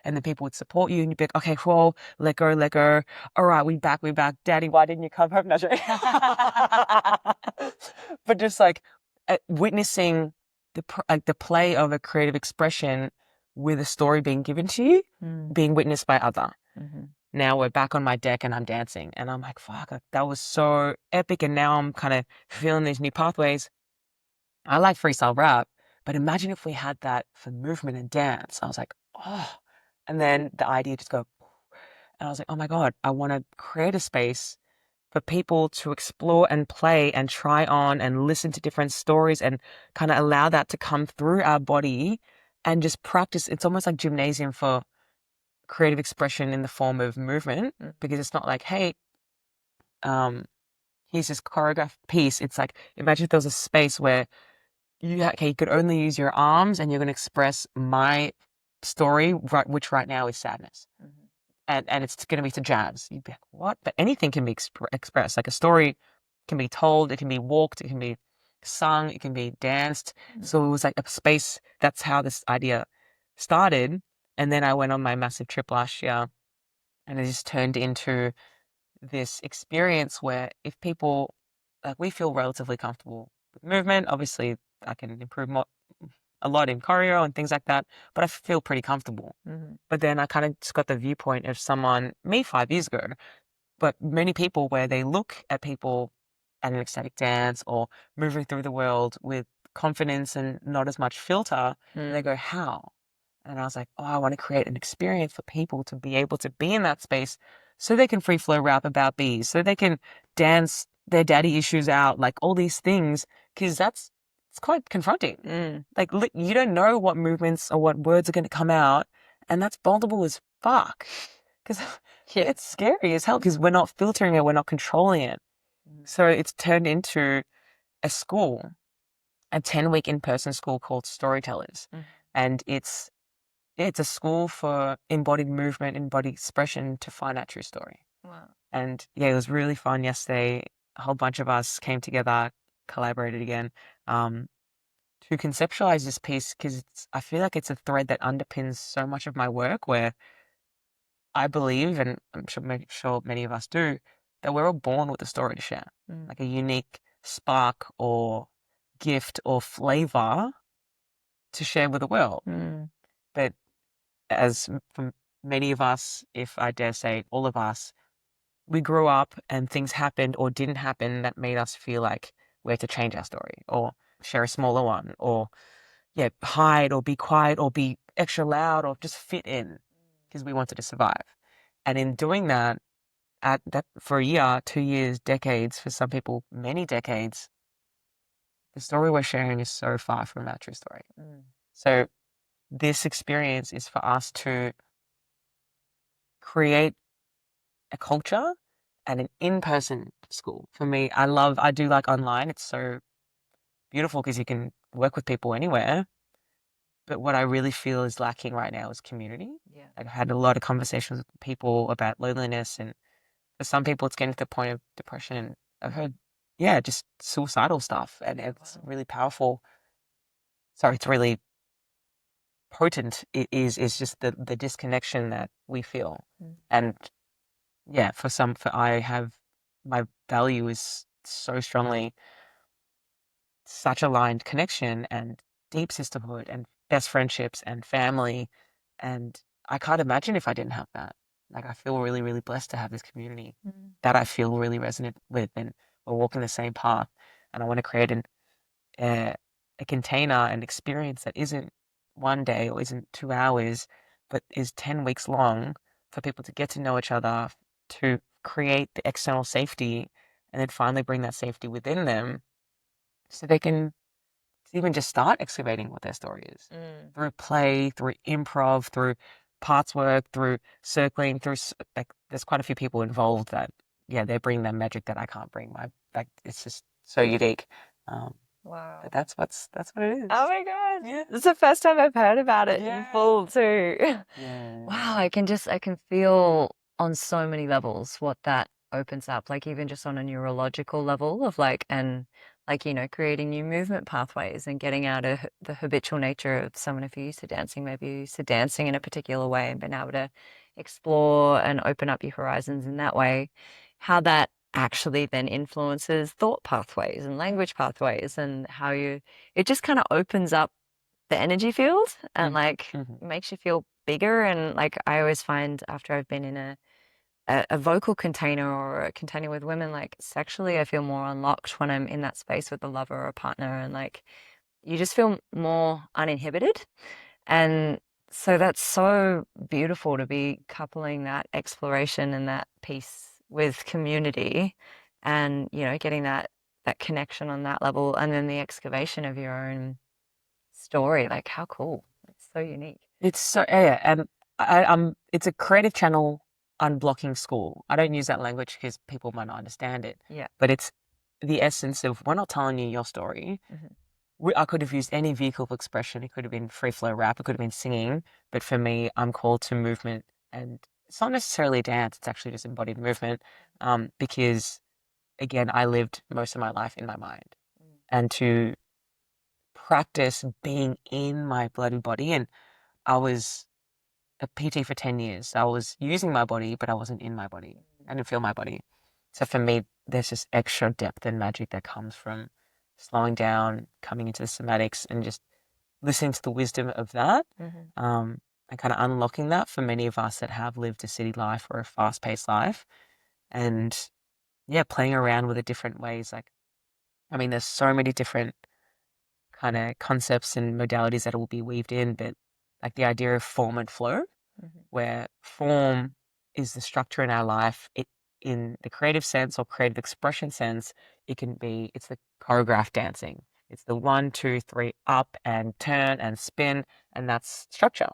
then people would support you and you'd be like, okay, whoa, let go, let go. All right, we back. Daddy, why didn't you come home? No, joking. But just like witnessing the play of a creative expression with a story being given to you, being witnessed by other. Now we're back on my deck and I'm dancing and I'm like, fuck, that was so epic. And now I'm kind of feeling these new pathways. I like freestyle rap, but imagine if we had that for movement and dance. I was like, oh, and then the idea just go, and I was like, oh my God, I want to create a space for people to explore and play and try on and listen to different stories and kind of allow that to come through our body and just practice. It's almost like gymnasium for creative expression in the form of movement, because it's not like, hey, here's this choreographed piece. It's like, imagine if there was a space where you could only use your arms and you're going to express my story, right, which right now is sadness. And it's going to be to jazz. You'd be like, what? But anything can be expressed. Like a story can be told, it can be walked, it can be sung, it can be danced. So it was like a space. That's how this idea started. And then I went on my massive trip last year and it just turned into this experience where if people, like we feel relatively comfortable with movement, obviously I can improve a lot in choreo and things like that, but I feel pretty comfortable. But then I kind of just got the viewpoint of me 5 years ago, but many people where they look at people at an ecstatic dance or moving through the world with confidence and not as much filter, and they go, how? And I was like, oh, I want to create an experience for people to be able to be in that space so they can free flow rap about bees, so they can dance their daddy issues out, like all these things, because it's quite confronting. Like, you don't know what movements or what words are going to come out, and that's vulnerable as fuck. Because it's scary as hell because we're not filtering it, we're not controlling it. So it's turned into a school, a 10-week in-person school called Storytellers. And it's a school for embodied movement, embodied expression to find our true story. Wow. And yeah, it was really fun yesterday. A whole bunch of us came together, collaborated again, to conceptualize this piece because I feel like it's a thread that underpins so much of my work where I believe, and I'm sure many of us do, that we're all born with a story to share, like a unique spark or gift or flavor to share with the world. But as for many of us, if I dare say all of us, we grew up and things happened or didn't happen that made us feel like we had to change our story or share a smaller one or hide or be quiet or be extra loud or just fit in because we wanted to survive. And in doing that, at that for a year, 2 years, decades, for some people, many decades, the story we're sharing is so far from our true story. So this experience is for us to create a culture and an in-person school. For me, I do like online. It's so beautiful because you can work with people anywhere. But what I really feel is lacking right now is community. Yeah. I've had a lot of conversations with people about loneliness, and for some people, it's getting to the point of depression. And I've heard, just suicidal stuff, and it's really powerful. Sorry, it's really potent. It is just the disconnection that we feel, and for I have my value is so strongly such aligned connection and deep sisterhood and best friendships and family. And I can't imagine if I didn't have that. Like, I feel really, really blessed to have this community that I feel really resonant with, and we're walking the same path. And I want to create a, a container, an experience that isn't 1 day or isn't 2 hours, but is 10 weeks long for people to get to know each other, to create the external safety, and then finally bring that safety within them so they can even just start excavating what their story is through play, through improv, through parts work, through circling, like, there's quite a few people involved that, they're bringing that magic that I can't bring. It's just so unique. Wow. But that's what it is. Oh my God. Yeah. It's the first time I've heard about it in full too. Yeah. Wow, I can feel on so many levels what that opens up, like even just on a neurological level of creating new movement pathways and getting out of the habitual nature of someone. If you're used to dancing, maybe you're used to dancing in a particular way, and being able to explore and open up your horizons in that way, how that actually then influences thought pathways and language pathways, and how it just kind of opens up the energy field and makes you feel bigger. And like, I always find after I've been in a vocal container or a container with women, like sexually, I feel more unlocked when I'm in that space with a lover or a partner, and like you just feel more uninhibited. And so that's so beautiful to be coupling that exploration and that piece with community, and getting that connection on that level, and then the excavation of your own story. Like, how cool. It's so unique. It's so, and it's a creative channel unblocking school. I don't use that language because people might not understand it. Yeah. But it's the essence of, we're not telling you your story. I could have used any vehicle of expression. It could have been free flow rap. It could have been singing. But for me, I'm called to movement, and it's not necessarily dance. It's actually just embodied movement. Because again, I lived most of my life in my mind, and to practice being in my bloody body. And I was a PT for 10 years. I was using my body, but I wasn't in my body. I didn't feel my body. So for me, there's this extra depth and magic that comes from slowing down, coming into the somatics, and just listening to the wisdom of that, and kind of unlocking that for many of us that have lived a city life or a fast-paced life. And playing around with the different ways. Like, I mean, there's so many different kind of concepts and modalities that will be weaved in, but like the idea of form and flow, where form is the structure in our life. In the creative sense or creative expression sense, it's the choreographed dancing. It's the 1, 2, 3, up and turn and spin, and that's structure.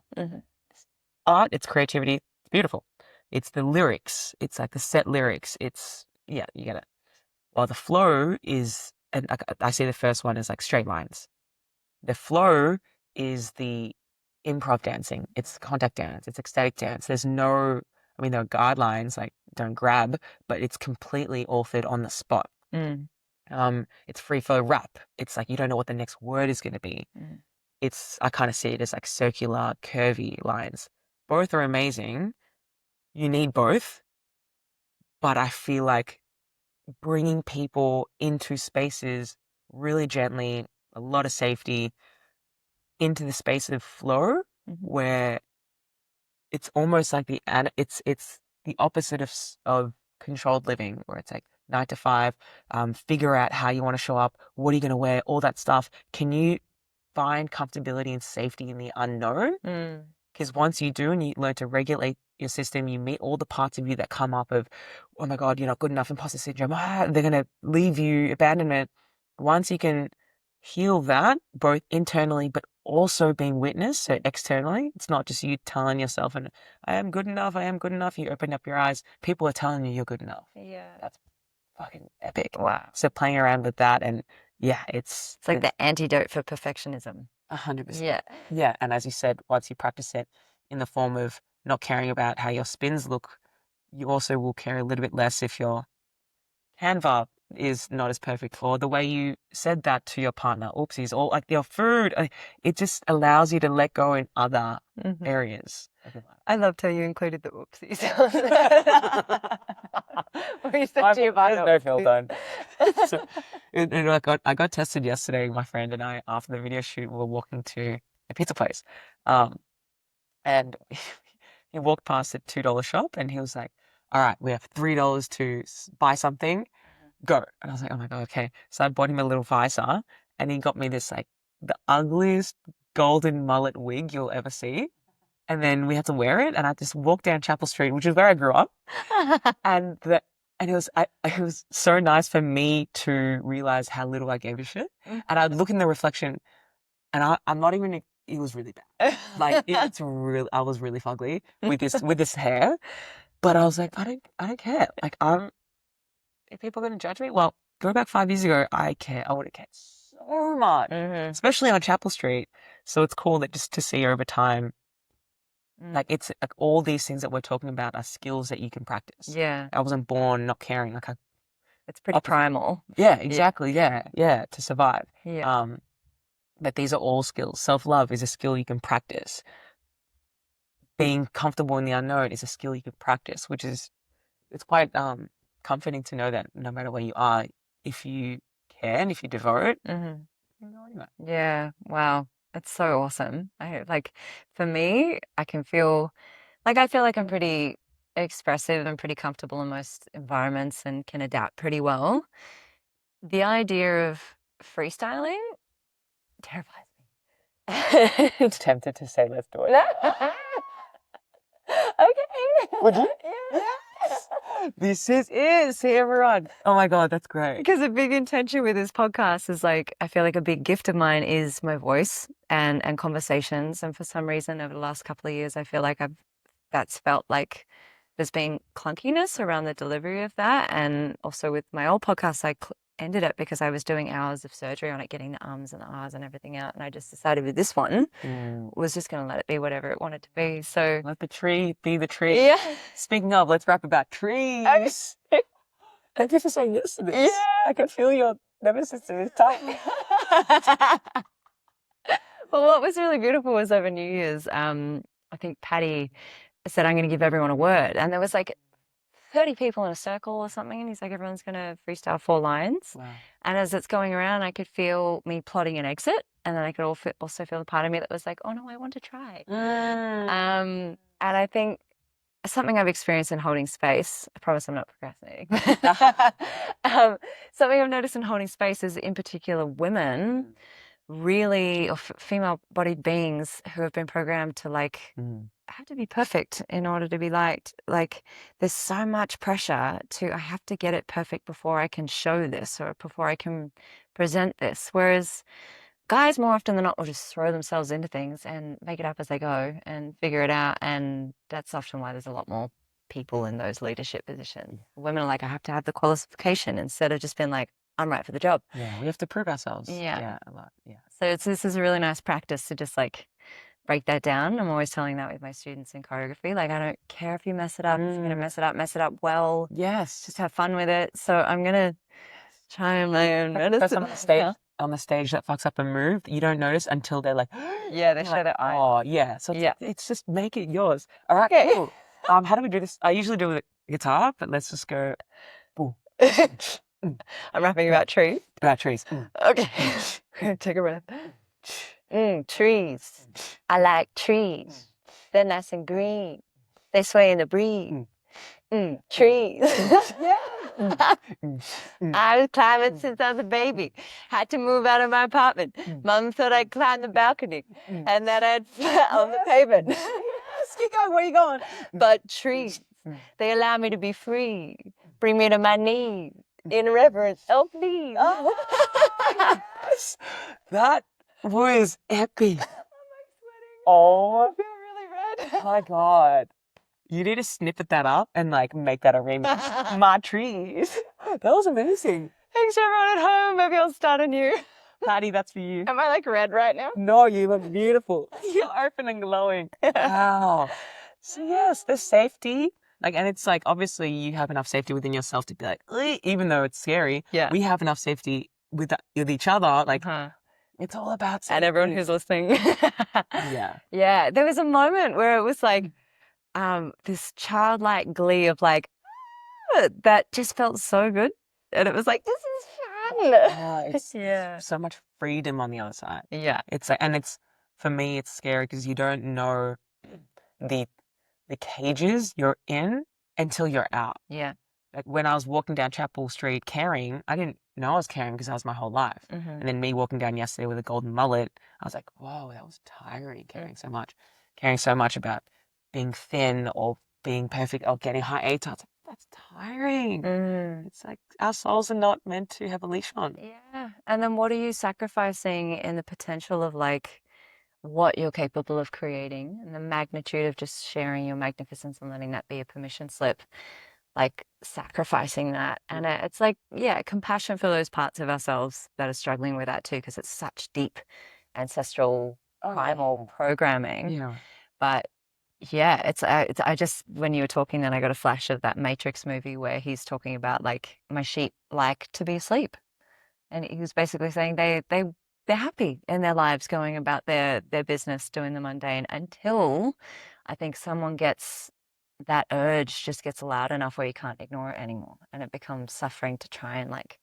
Art, it's creativity, it's beautiful. It's the lyrics, it's like the set lyrics. You get it. While the flow is, and I see the first one as like straight lines. The flow is the improv dancing. It's contact dance. It's ecstatic dance. There are guidelines like don't grab, but it's completely authored on the spot. It's free flow rap. It's like you don't know what the next word is going to be. I kind of see it as like circular, curvy lines. Both are amazing. You need both, but I feel like bringing people into spaces really gently, a lot of safety, into the space of flow, where it's almost like it's the opposite of controlled living, where it's like 9 to 5, figure out how you want to show up, what are you going to wear, all that stuff. Can you find comfortability and safety in the unknown. Mm. Because once you do and you learn to regulate your system, you meet all the parts of you that come up of, oh my God, you're not good enough, imposter syndrome, they're going to leave you, abandonment. Once you can heal that, both internally but also being witnessed, so externally, it's not just you telling yourself, and I am good enough, I am good enough. You open up your eyes, people are telling you you're good enough. Yeah. That's fucking epic. Wow. So playing around with that, and yeah, it's like the antidote for perfectionism. 100%. Yeah. Yeah. And as you said, once you practice it in the form of not caring about how your spins look, you also will care a little bit less if your Canva is not as perfect, or the way you said that to your partner, oopsies, or like your food. It just allows you to let go in other areas of your life. I loved how you included the oopsies. We said to your partner, There's no filter. So, I got tested yesterday. My friend and I, after the video shoot, we were walking to a pizza place, and he walked past a $2 shop, and he was like, "All right, we have $3 to buy something. Go." And I was like, "Oh my God, okay." So I bought him a little visor, and he got me this like the ugliest golden mullet wig you'll ever see. And then we had to wear it, and I just walked down Chapel Street, which is where I grew up, and it was so nice for me to realize how little I gave a shit. And I'd look in the reflection, and I'm not even. It was really bad. Like I was really fugly with this hair, but I was like, I don't care. Like if people are going to judge me, well, go back 5 years ago, I would have cared so much, especially on Chapel Street. So it's cool that just to see over time, like it's like all these things that we're talking about are skills that you can practice. Yeah. I wasn't born not caring. Like It's pretty primal. yeah, exactly. Yeah, to survive. Yeah. But these are all skills. Self-love is a skill you can practice. Being comfortable in the unknown is a skill you can practice, which is, it's quite comforting to know that no matter where you are, if you care and if you devote, you can go anywhere. Yeah. Wow. That's so awesome. For me, I feel like I'm pretty expressive and pretty comfortable in most environments and can adapt pretty well. The idea of freestyling terrifies me. It's tempted to say, let's do it. Okay. Would you? Yeah. This is it. See everyone. Oh my God, that's great. Because a big intention with this podcast is I feel like a big gift of mine is my voice and conversations. And for some reason, over the last couple of years, I feel like that's felt like there's been clunkiness around the delivery of that. And also with my old podcast, I ended it because I was doing hours of surgery on it, getting the ums and the ahs and everything out. And I just decided with this one, was just going to let it be whatever it wanted to be. So let the tree be the tree. Yeah. Speaking of, let's rap about trees. Thank you for saying yes to this. Yeah. I can feel your nervousness in this time. Well, what was really beautiful was over New Year's, I think Patty said, I'm going to give everyone a word. And there was 30 people in a circle or something. And he's like, everyone's going to freestyle 4 lines. Wow. And as it's going around, I could feel me plotting an exit. And then I could also feel the part of me that was like, oh no, I want to try. And I think something I've experienced in holding space, I promise I'm not procrastinating. Something I've noticed in holding space is in particular women really, or female-bodied beings who have been programmed to have to be perfect in order to be liked. There's so much pressure I have to get it perfect before I can show this or before I can present this. Whereas guys more often than not will just throw themselves into things and make it up as they go and figure it out. And that's often why there's a lot more people in those leadership positions. Women are like, I have to have the qualification instead of just being like, I'm right for the job. Yeah, we have to prove ourselves. Yeah. A lot. Yeah. So this is a really nice practice to just break that down. I'm always telling that with my students in choreography. I don't care if you mess it up. If you're going to mess it up well. Yes. Just have fun with it. So I'm going to try and my own medicine. On the stage that fucks up a move, you don't notice until they're like, yeah, they show their eyes. Oh, yeah. So it's just make it yours. All right, okay. Cool. How do we do this? I usually do it with the guitar, but let's just go. I'm rapping about trees. About trees. Okay. Take a breath. Trees. I like trees. They're nice and green. They sway in the breeze. Trees. Yeah. I was climbing since I was a baby. Had to move out of my apartment. Mum thought I'd climb the balcony, and then I'd flat on the pavement. Yes, keep going. Where are you going? But trees, they allow me to be free, bring me to my knees, in reverence, oh please. Yes. That was epic. I Oh feel really red. my God. You need to snippet that up and like make that a remix. My trees. That was amazing. Thanks everyone at home. Maybe I'll start anew. Patty, that's for you. Am I like red right now? No, you look beautiful. You're open and glowing. Wow. So yes, the safety. Like, and it's like, obviously you have enough safety within yourself to be like, "Ugh," even though it's scary, Yeah. we have enough safety with each other. Like, it's all about safety. And everyone who's listening. Yeah. Yeah. There was a moment where it was like this childlike glee of like, that just felt so good. And it was like, this is fun. It's Yeah. so much freedom on the other side. Yeah. It's like, and it's, for me, it's scary because you don't know the cages you're in until you're out. Yeah. Like when I was walking down Chapel Street caring, I didn't know I was caring because that was my whole life. And then me walking down yesterday with a golden mullet, I was like, whoa, that was tiring, caring so much about being thin or being perfect or getting high ATAR. I was like, that's tiring. It's like our souls are not meant to have a leash on. Yeah. And then what are you sacrificing in the potential of like what you're capable of creating and the magnitude of just sharing your magnificence and letting that be a permission slip, like sacrificing that. And it's like, yeah, compassion for those parts of ourselves that are struggling with that too, because it's such deep ancestral primal programming. Yeah. But yeah, it's I just, when you were talking, then I got a flash of that Matrix movie where he's talking about like, my sheep like to be asleep. And he was basically saying they're happy in their lives going about their business, doing the mundane, until I think someone gets that urge, just gets loud enough where you can't ignore it anymore. And it becomes suffering to try and like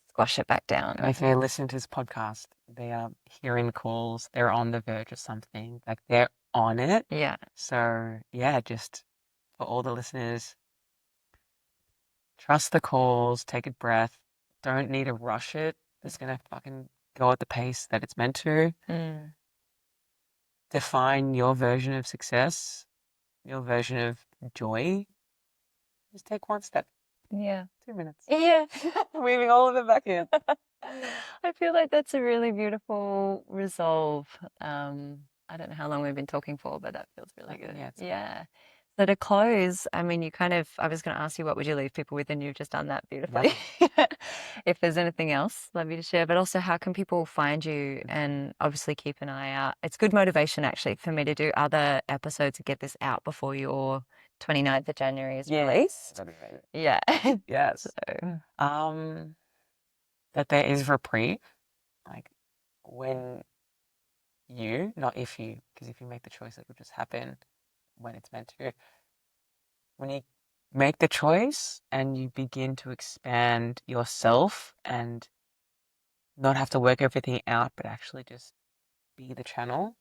squash it back down. If they listen to this podcast, they are hearing the calls, they're on the verge of something, like they're on it. Yeah. So yeah, just for all the listeners, trust the calls, take a breath. Don't need to rush it. It's gonna fucking go at the pace that it's meant to. Define your version of success, your version of joy. Just take one step. Yeah. 2 minutes. Yeah. Weaving all of it back in. I feel like that's a really beautiful resolve. I don't know how long we've been talking for, but that feels really good. Yeah. So to close, I mean, I was going to ask you, what would you leave people with? And you've just done that beautifully. If there's anything else, love you to share. But also, how can people find you? And obviously keep an eye out. It's good motivation, actually, for me to do other episodes to get this out before your 29th of January is released. Yeah. Yes. That there is reprieve. Like when you, not if you, because if you make the choice, it will just happen when it's meant to. When you make the choice and you begin to expand yourself and not have to work everything out, but actually just be the channel,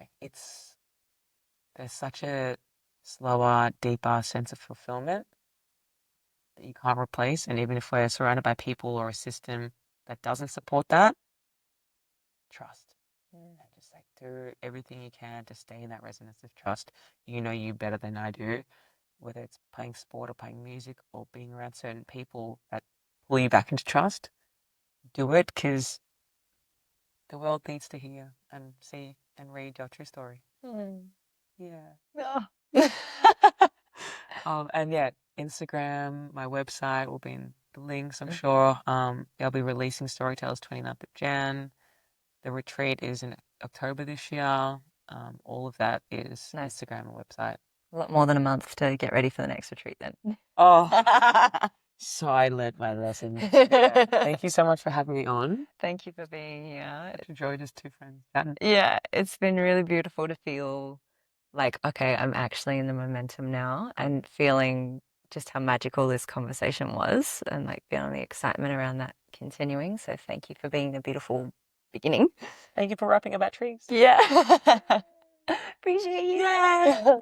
like there's such a slower, deeper sense of fulfillment that you can't replace. And even if we're surrounded by people or a system that doesn't support that, trust. And just like do everything you can to stay in that resonance of trust. You know you better than I do, whether it's playing sport or playing music or being around certain people that pull you back into trust. Do it, because the world needs to hear and see and read your true story. Yeah. And yeah, Instagram, my website will be in the links, I'm sure. I'll be releasing Storytellers 29th of Jan. The retreat is in October this year. All of that is Instagram and website. A lot more than a month to get ready for the next retreat then. Oh, so I learned my lesson. Yeah. Thank you so much for having me on. Thank you for being here. Enjoyed as two friends chatting. Yeah, it's been really beautiful to feel like, okay, I'm actually in the momentum now, and feeling just how magical this conversation was, and like feeling the excitement around that continuing. So thank you for being the beautiful beginning. Thank you for wrapping about trees. Yeah. Appreciate you. Yeah.